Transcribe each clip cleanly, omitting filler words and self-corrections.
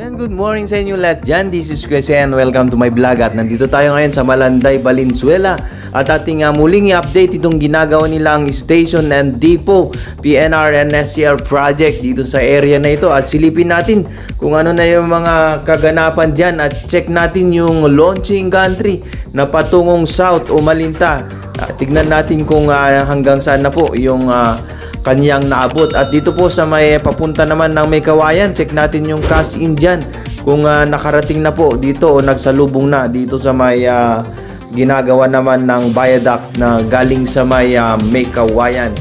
Yan, good morning sa inyo lahat dyan. This is Kuya and welcome to my vlog. At nandito tayo ngayon sa Malanday, Valenzuela. At ating muling i-update itong ginagawa nilang station and depot PNR and SCR project dito sa area na ito. At silipin natin kung ano na yung mga kaganapan dyan. At check natin yung launching gantry na patungong south o Malinta. Tignan natin kung hanggang saan na po yung kanyang naabot. At dito po sa may papunta naman ng may kawayan, check natin yung cash in dyan kung nakarating na po dito o nagsalubong na dito sa may ginagawa naman ng viaduct na galing sa may kawayan.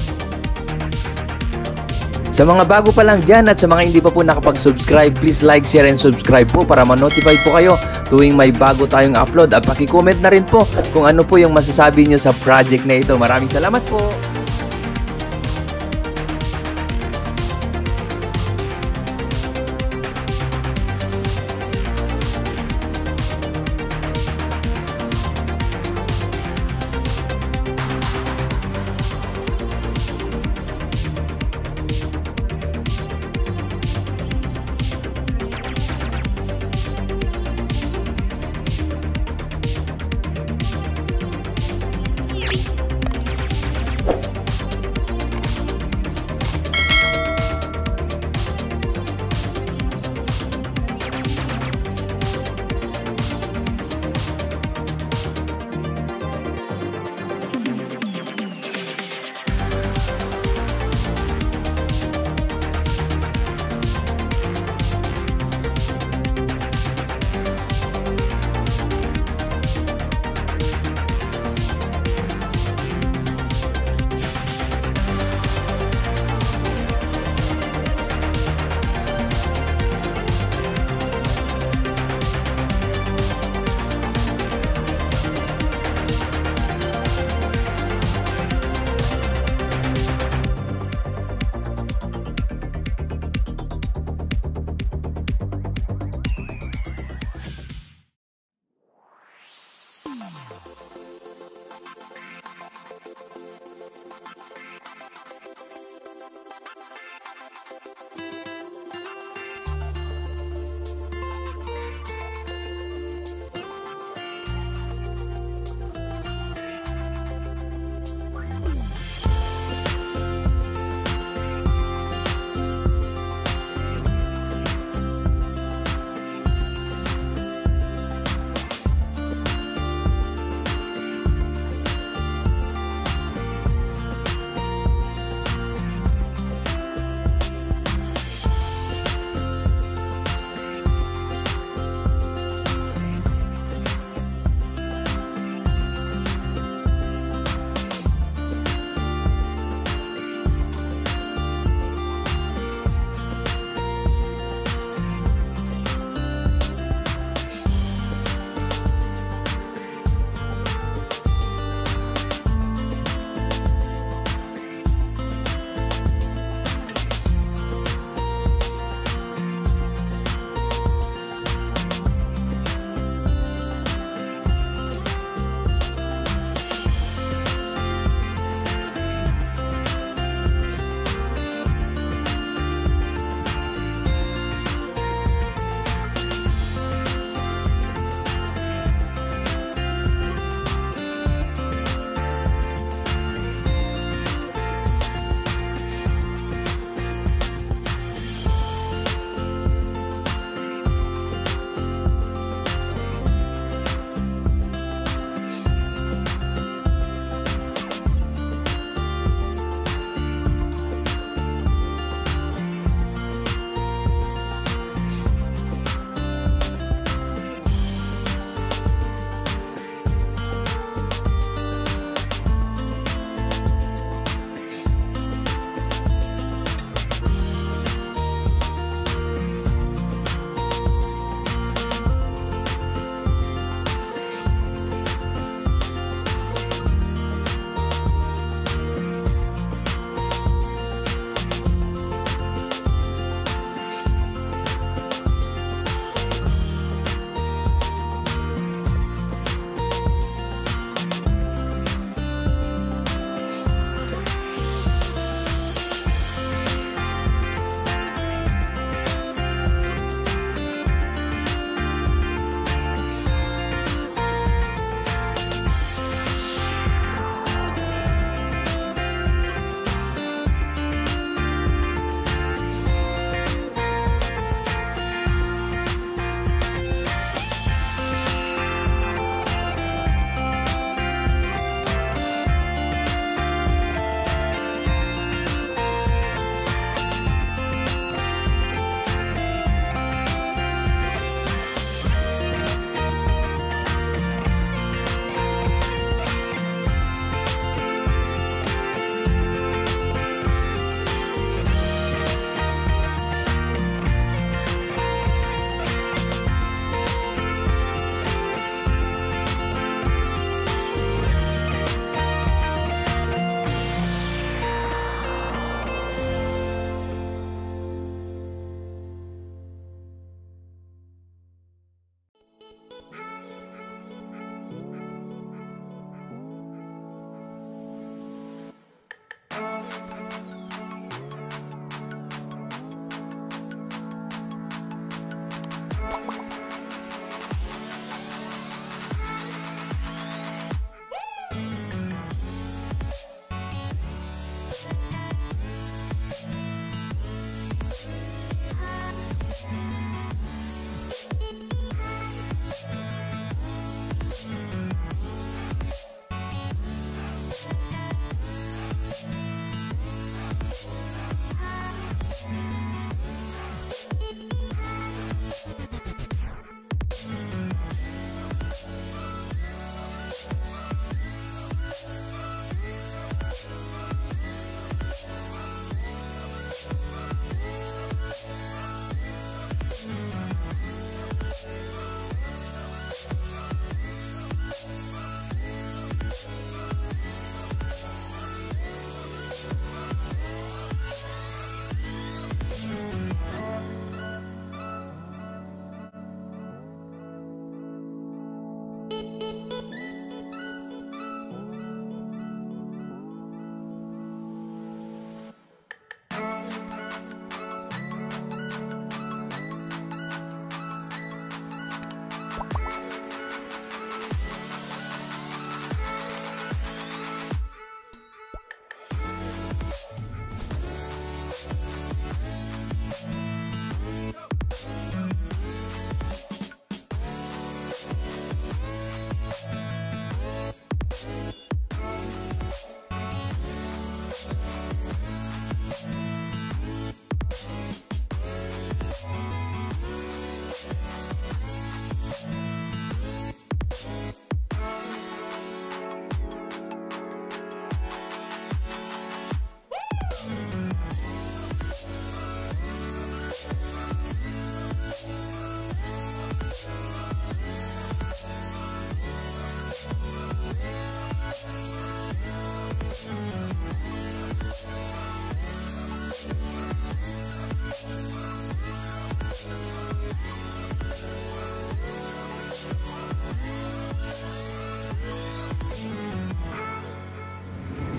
Sa mga bago pa lang dyan at sa mga hindi pa po nakapag-subscribe, please like, share, and subscribe po para ma-notify po kayo tuwing may bago tayong upload. At paki-comment na rin po kung ano po yung masasabi nyo sa project na ito. Maraming salamat po!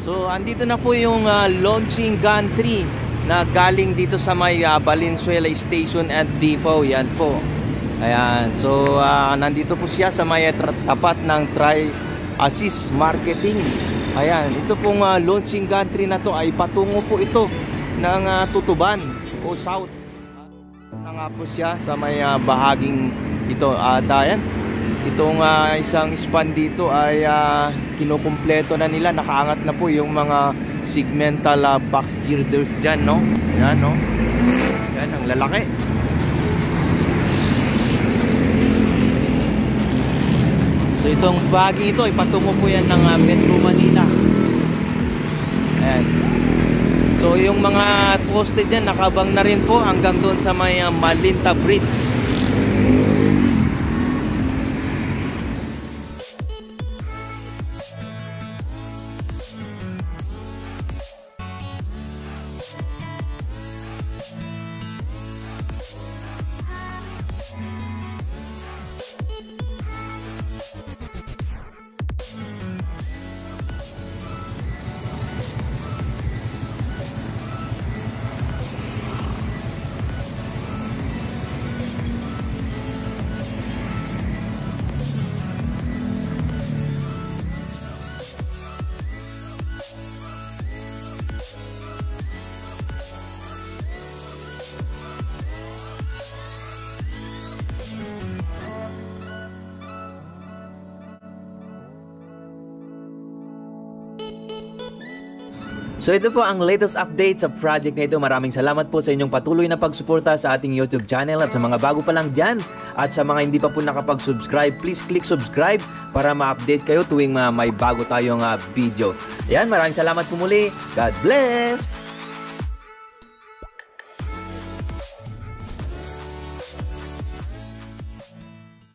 So andito na po yung launching gantry na galing dito sa may Valenzuela Station and Depot. Yan po. Ayan. So nandito po siya sa may tapat ng Tri-Assist Marketing. Ayan. Ito pong launching gantry na to ay patungo po ito ng Tutuban o South. Na nga po siya sa may bahaging ito. At ayan. Itong isang span dito ay kinukumpleto na nila. Nakaangat na po yung mga segmental box girders dyan, no? Yan, no? Yan, ang lalaki. So itong bahagi ito ay patungo po yan ng Metro Manila. Ayan. So yung mga posted dyan nakabang na rin po hanggang doon sa may Malinta Bridge. So ito po ang latest update sa project na ito. Maraming salamat po sa inyong patuloy na pagsuporta sa ating YouTube channel. At sa mga bago pa lang dyan at sa mga hindi pa po nakapag-subscribe, please click subscribe para ma-update kayo tuwing may bago tayong video. Ayan, maraming salamat po muli. God bless!